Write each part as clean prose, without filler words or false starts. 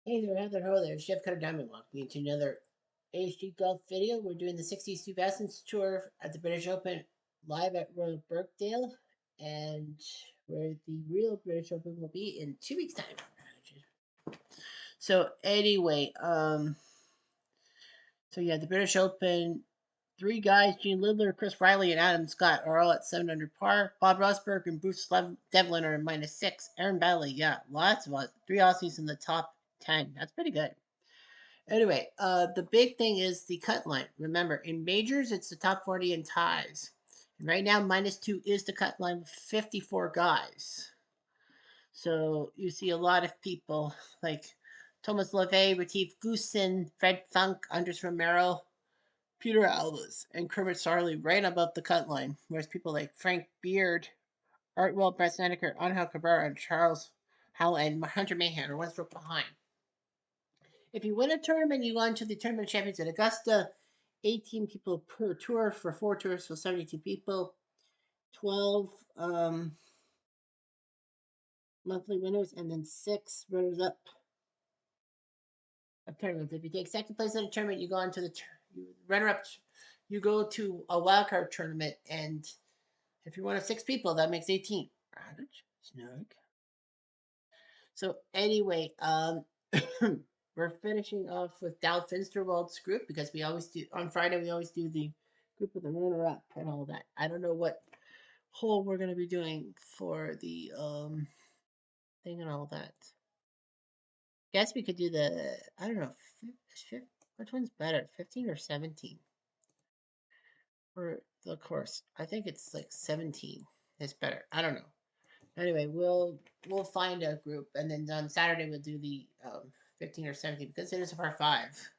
Hey there, Heather Ho there, Chef Cutter Diamond walking into another HD Golf video. We're doing the 60s 2000s tour at the British Open live at Royal Birkdale, and where the real British Open will be in 2 weeks' time. So anyway, so yeah, the British Open, three guys, Gene Lidler, Chris Riley, and Adam Scott are all at 7 under par. Bob Rosberg and Bruce Devlin are -6. Aaron Baddeley, yeah, lots of us. Three Aussies in the top 10. That's pretty good. Anyway, the big thing is the cut line. Remember, in majors, it's the top 40 in ties. And right now, -2 is the cut line with 54 guys. So you see a lot of people like Thomas LeVay, Retief Goosen, Fred Funk, Andres Romero, Peter Alves, and Kermit Sarley right above the cut line. Whereas people like Frank Beard, Artwell, Brett Snedeker, Angel Cabrera, and Charles Howell and Hunter Mahan are one stroke behind. If you win a tournament, you go on to the Tournament of Champions at Augusta. 18 people per tour for 4 tours, so 72 people. 12 monthly winners, and then 6 runners up of tournaments. If you take second place in a tournament, you go on to the runner up. You go to a wildcard tournament, and if you're one of 6 people, that makes 18. Snug. So anyway, we're finishing off with Dow Finsterwald's group because we always do on Friday. We always do the group with the runner-up and all that. I don't know what hole we're gonna be doing for the thing and all that. Guess we could do the I don't know which one's better, 15 or 17 for the course. I think it's like 17 is better. I don't know. Anyway, we'll find a group, and then on Saturday we'll do the 15 or 17 because it is a par five.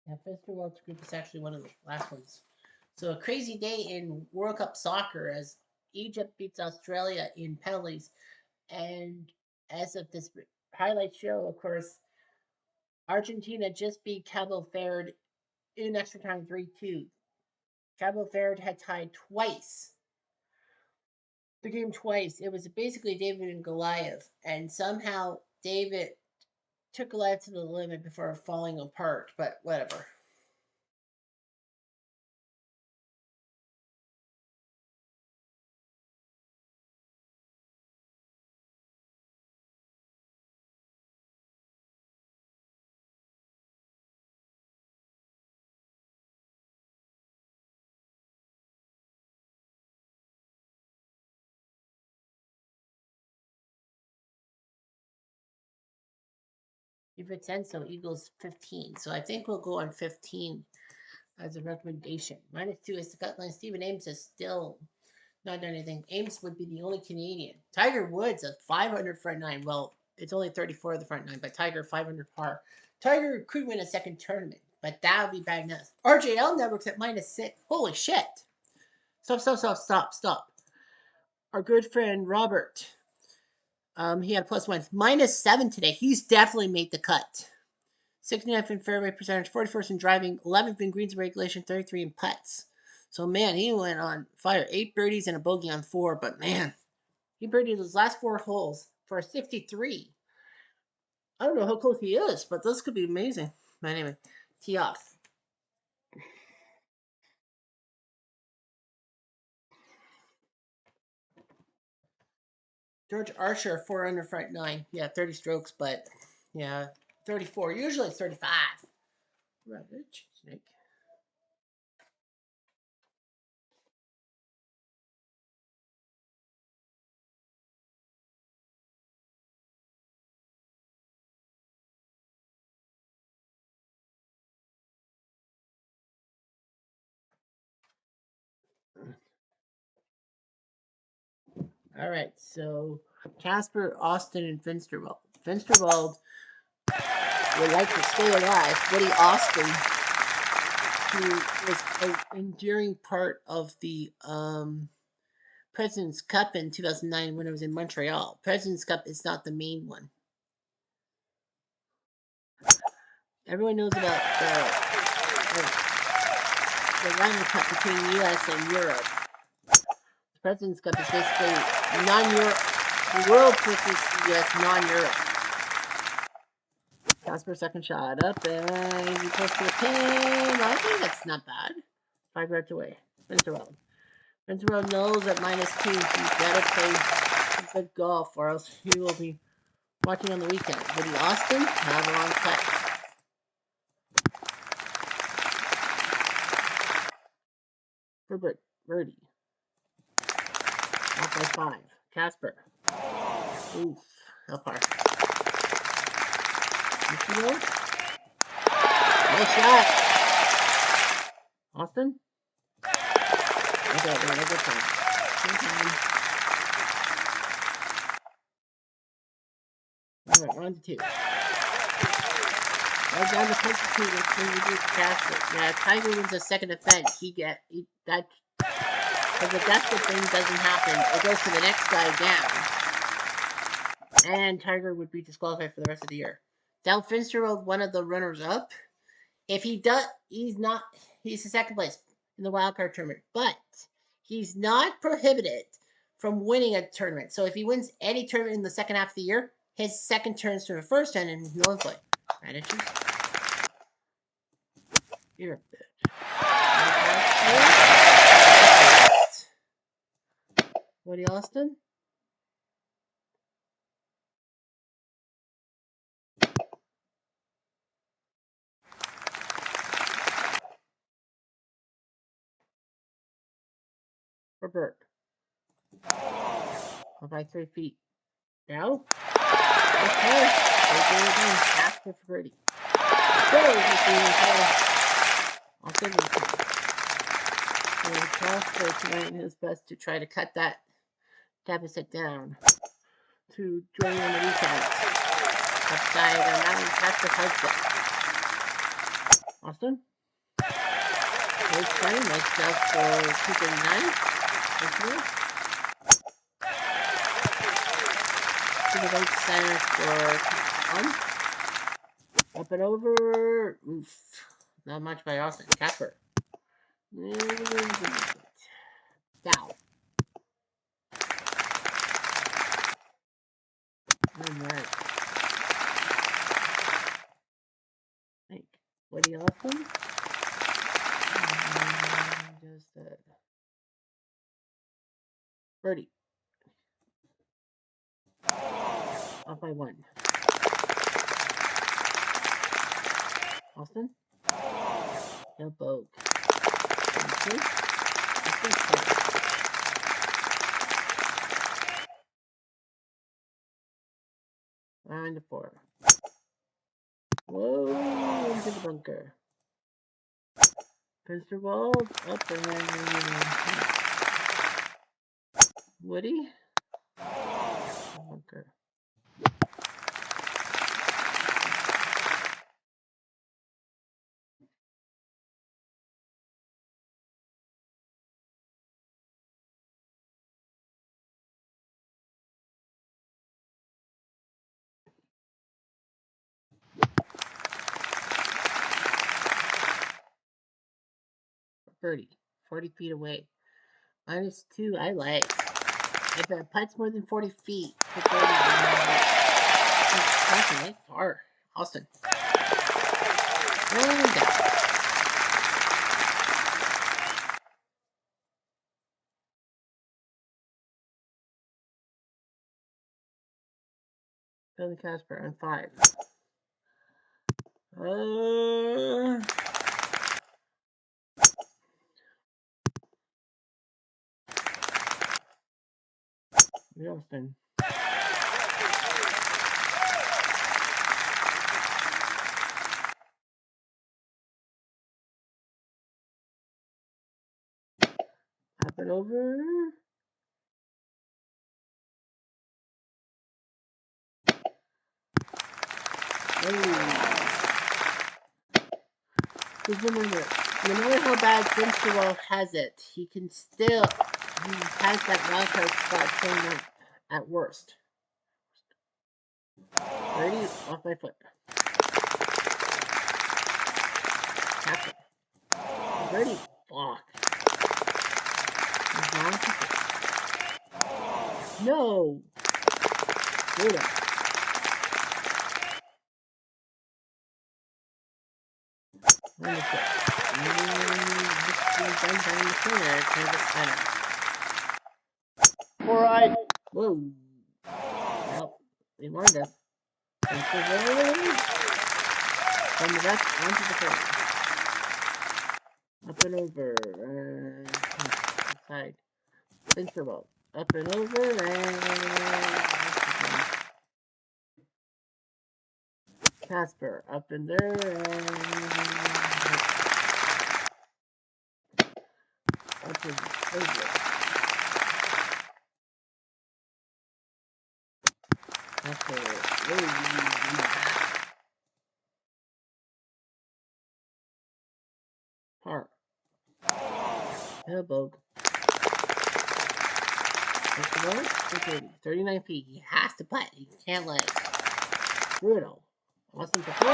Yeah, Finsterwald's group is actually one of the last ones. So a crazy day in World Cup soccer as Egypt beats Australia in penalties, and as of this highlight show, of course, Argentina just beat Cabo Verde in extra time 3-2. Cabo Verde had tied twice. The game twice. It was basically David and Goliath, and somehow David took Goliath to the limit before falling apart. But whatever. DiVincenzo Eagles 15. So I think we'll go on 15 as a recommendation. -2 is the cut line. Stephen Ames is still not done anything. Ames would be the only Canadian. Tiger Woods a 500 front nine. Well, it's only 34 of the front nine, but Tiger 500 par. Tiger could win a second tournament, but that would be bad enough. RJL Networks at -6. Holy shit. Stop. Our good friend Robert. He had +1. -7 today. He's definitely made the cut. 69th in fairway percentage, 41st in driving, 11th in greens regulation, 33 in putts. So, man, he went on fire. 8 birdies and a bogey on 4, but man, he birdied his last 4 holes for a 63. I don't know how close he is, but this could be amazing. But anyway, tee off. George Archer, 4 under front 9. Yeah, 30 strokes, but yeah, 34. Usually it's 35. Rubbish, snake. All right, so Casper, Austin, and Finsterwald. Finsterwald would like to stay alive. Woody Austin, who was an enduring part of the President's Cup in 2009 when it was in Montreal. President's Cup is not the main one. Everyone knows about the Ryder Cup between the U.S. and Europe. The President's Cup is basically non-Europe. The world versus the U.S. non-Europe. Casper second shot up and he goes to the pin. I think that's not bad. 5 yards away. Finsterwald. Finsterwald knows at -2 he's got to play good golf or else he will be watching on the weekend. Woody Austin have a long putt. For birdie. Off by 5. Casper. Oof. How far? Nice shot. Austin? Okay, good time. All right, on to 2. Right down the country too. When you do Casper. Yeah, Tiger wins a second offense. That because if that's the thing doesn't happen, it goes to the next guy down, and Tiger would be disqualified for the rest of the year. Dal Finsterwald, one of the runners up. If he does, he's the second place in the wildcard tournament, but he's not prohibited from winning a tournament. So if he wins any tournament in the second half of the year, his second turns to the first end and he'll play. Attitude. You're a bitch. Woody Austin? For Bert. By 3 feet. No? Okay. Casper for birdie. I'll give him Casper tonight his best to try to cut that deficit down to join on the weekend. Upside on that one, Casper hugs it. Austin? Nice play, nice job for 239. Thank you. To the right center for 1. Up and over. Oof. Not much by Austin. Casper. Foul. Alright. What do you Austin? Just birdie. Off by 1. Austin? No boat. Round to 4. Whoa, into the bunker. Finsterwald up and then Woody. Bunker. Birdie. 40 feet away. -2, I like. If it putts more than 40 feet, it's nice par. par. Austin. And down. Billy Casper on 5. Austin. Up and over. Just remember, no matter how bad Finsterwell has it, he has that wildcard spot showing up at worst. 30 off my foot. Captain. 30. Fuck. No. Good. Alright. Whoa. Well, they warned us. From the left onto the front. Up and over. Side. Interval. Up and over and Casper. Up in there and up and over. Casper. Par. Elbow. 39 feet. He has to putt. He can't let it. Brutal. Austin for 4.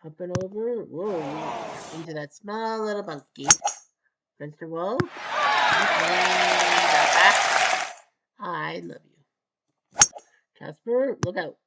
Up and over. Whoa. Into that small little bunky. Fenster wall. I love you. Casper, look out.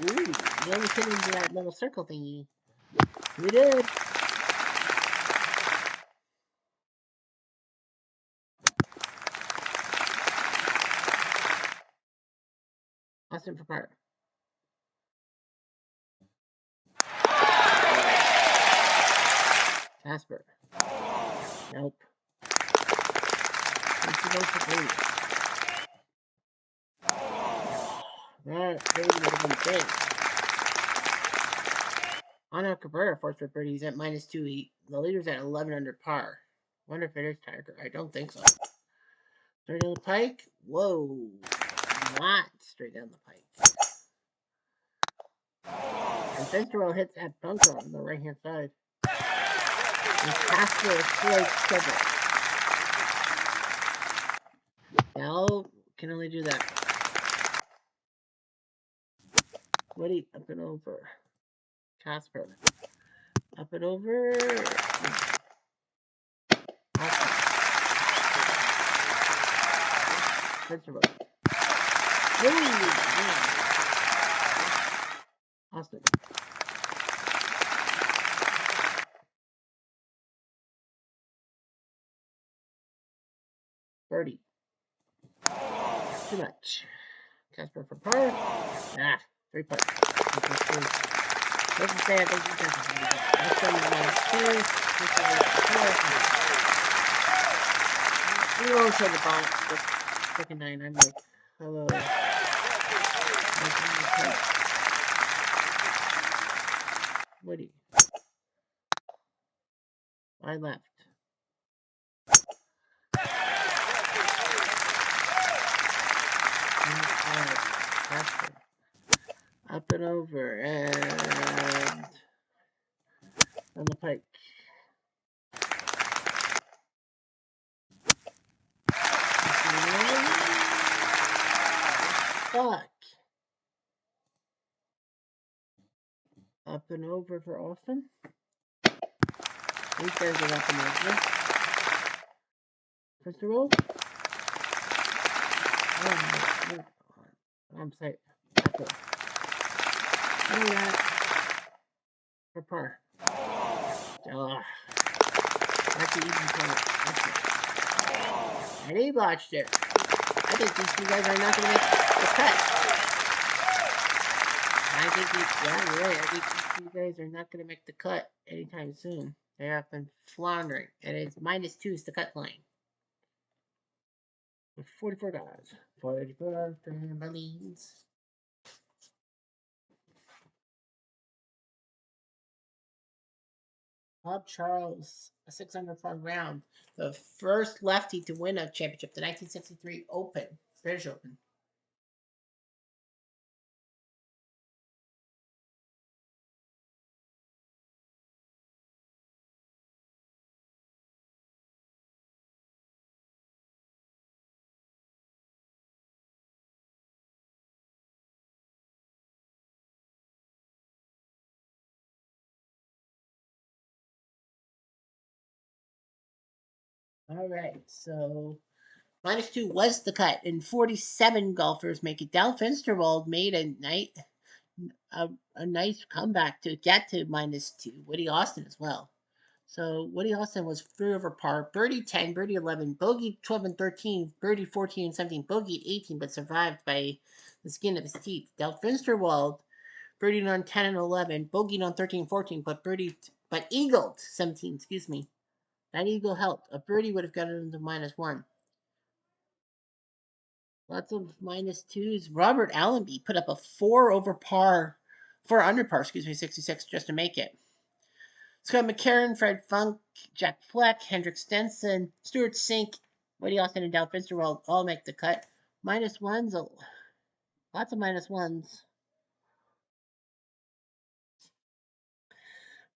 Ooh, you almost hit into that little circle thingy. We did. Austin for par. Casper. Nope. That baby would have been big. Anna Cabrera forced for birdie. He's at -2. The leader's at 11 under par. Wonder if it is Tiger. I don't think so. Straight down the pike. Whoa. Not straight down the pike. And Fensterwell hits that bunker on the right hand side. And Casper is slow trouble. Now can only do that. Woody up and over. Casper. Up and over. Fensterwell. Austin. Birdie. Too much. Casper for par. 3 putts. Let's say I think you guys let's go to the last 2. We won't show the bottom. The second 9. I'm like, hello. Woody. I left. Up and over and on the pike. Fuck. Up and over for Austin. These guys are up in there. First of all, I'm sorry. Okay. Look at that. For par. That's an even point. And he botched it. I think these two guys are not going to make the cut. I think you're right. I think these two guys are not going to make the cut anytime soon. They have been floundering, and it's -2 is the cut line. With 44 guys. 44 families. Bob Charles, a 600 round. The first lefty to win a championship, the 1963 Open, British Open. All right, so -2 was the cut, and 47 golfers make it. Dal Finsterwald made a nice comeback to get to -2. Woody Austin as well. So Woody Austin was 3 over par, birdie 10, birdie 11, bogey 12 and 13, birdie 14 and 17, bogey 18, but survived by the skin of his teeth. Dal Finsterwald birdied on 10 and 11, bogeyed on 13 and 14, but eagled 17. Excuse me. That eagle helped. A birdie would have gotten him to -1. Lots of -2s. Robert Allenby put up a 4 over par, 4 under par, 66, just to make it. Scott McCarron, Fred Funk, Jack Fleck, Hendrik Stenson, Stuart Sink, Woody Austin, and Dal Fitzgerald all make the cut. -1s, lots of -1s.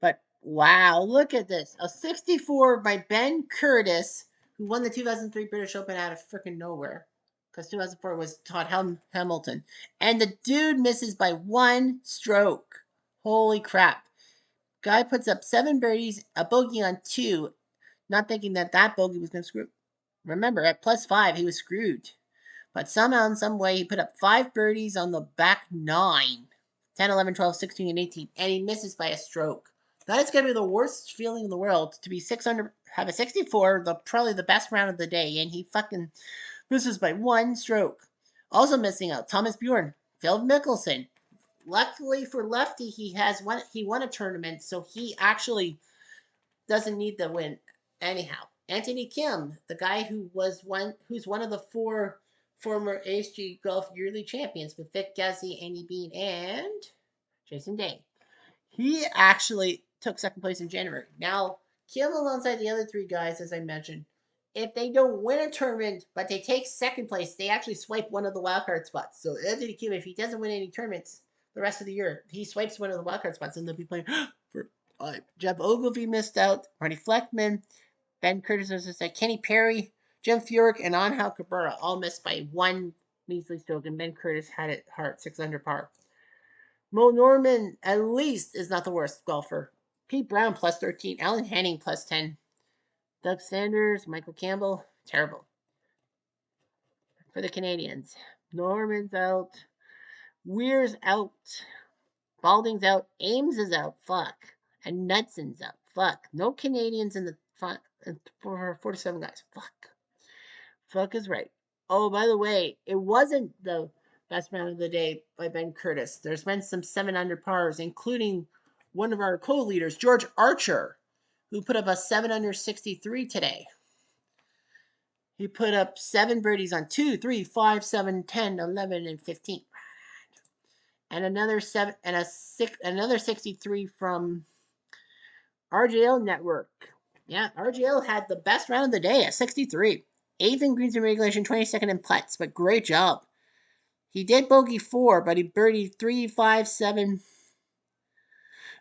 But wow, look at this. A 64 by Ben Curtis, who won the 2003 British Open out of freaking nowhere. Because 2004 was Todd Hamilton. And the dude misses by 1 stroke. Holy crap. Guy puts up 7 birdies, a bogey on 2, not thinking that bogey was going to screw. Remember, at +5, he was screwed. But somehow, in some way, he put up 5 birdies on the back 9. 10, 11, 12, 16, and 18. And he misses by a stroke. That is going to be the worst feeling in the world, to be 600, have a 64, probably the best round of the day, and he fucking misses by 1 stroke. Also missing out, Thomas Bjorn, Phil Mickelson. Luckily for Lefty, he won a tournament, so he actually doesn't need the win anyhow. Anthony Kim, the guy who's one of the 4 former ASG Golf Yearly champions with Vic Guzzi, Andy Bean, and Jason Day. He actually took second place in January. Now, Kim alongside the other 3 guys, as I mentioned, if they don't win a tournament, but they take second place, they actually swipe one of the wildcard spots. So Anthony Kim, if he doesn't win any tournaments the rest of the year, he swipes one of the wildcard spots, and they'll be playing for Jeff Ogilvie missed out, Marty Fleckman, Ben Curtis, as I said, Kenny Perry, Jim Furyk, and Angel Cabrera all missed by 1 measly stroke, and Ben Curtis had it hard, 6 under par. Mo Norman, at least, is not the worst golfer. Pete Brown, +13. Alan Henning, +10. Doug Sanders, Michael Campbell, terrible. For the Canadians, Norman's out. Weir's out. Balding's out. Ames is out. Fuck. And Nutson's out. Fuck. No Canadians in the front for 47 guys. Fuck. Fuck is right. Oh, by the way, it wasn't the best round of the day by Ben Curtis. There's been some 7 under pars, including one of our co-leaders, George Archer, who put up a 7 under 63 today. He put up 7 birdies on 2, 3, 5, 7, 10, 11, and 15. And another 63 from RJL Network. Yeah, RJL had the best round of the day at 63. 8th in greens and regulation, 22nd in putts, but great job. He did bogey 4, but he birdied 3, 5, 7,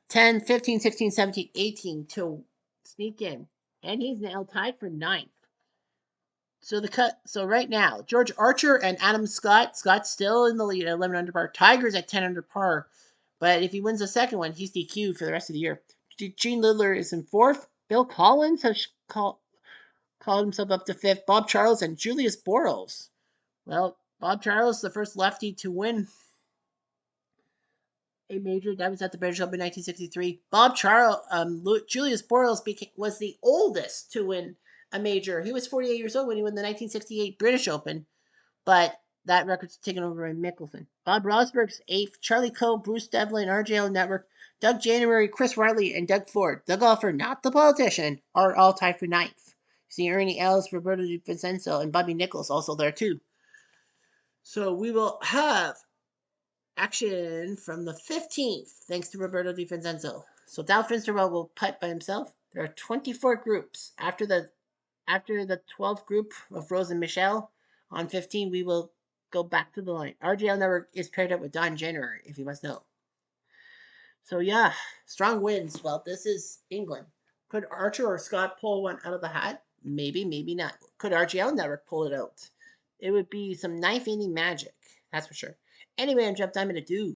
10, 15, 16, 17, 18 to sneak in. And he's now tied for 9th. So right now, George Archer and Adam Scott. Scott's still in the lead at 11 under par. Tiger's at 10 under par. But if he wins the second one, he's DQ'd for the rest of the year. Gene Lidler is in 4th. Bill Collins has called himself up to fifth. Bob Charles and Julius Boros. Well, Bob Charles, the first lefty to win a major. That was at the British Open in 1963. Julius Boros was the oldest to win a major. He was 48 years old when he won the 1968 British Open, but that record's taken over by Mickelson. Bob Rosberg's eighth. Charlie Coe, Bruce Devlin, RJL Network, Doug January, Chris Riley, and Doug Ford, the golfer, not the politician, are all tied for ninth. See Ernie Els, Roberto Di Vincenzo, and Bobby Nichols also there too. So we will have action from the 15th, thanks to Roberto Di Vincenzo. So Dal Finsterwell will putt by himself. There are 24 groups. After the 12th group of Rose and Michelle on 15, we will go back to the line. RGL Network is paired up with Don January, if you must know. So yeah, strong wins. Well, this is England. Could Archer or Scott pull one out of the hat? Maybe, maybe not. Could RGL Network pull it out? It would be some knife-ending magic, that's for sure. Anyway, I'm Jeff Diamond. Adieu.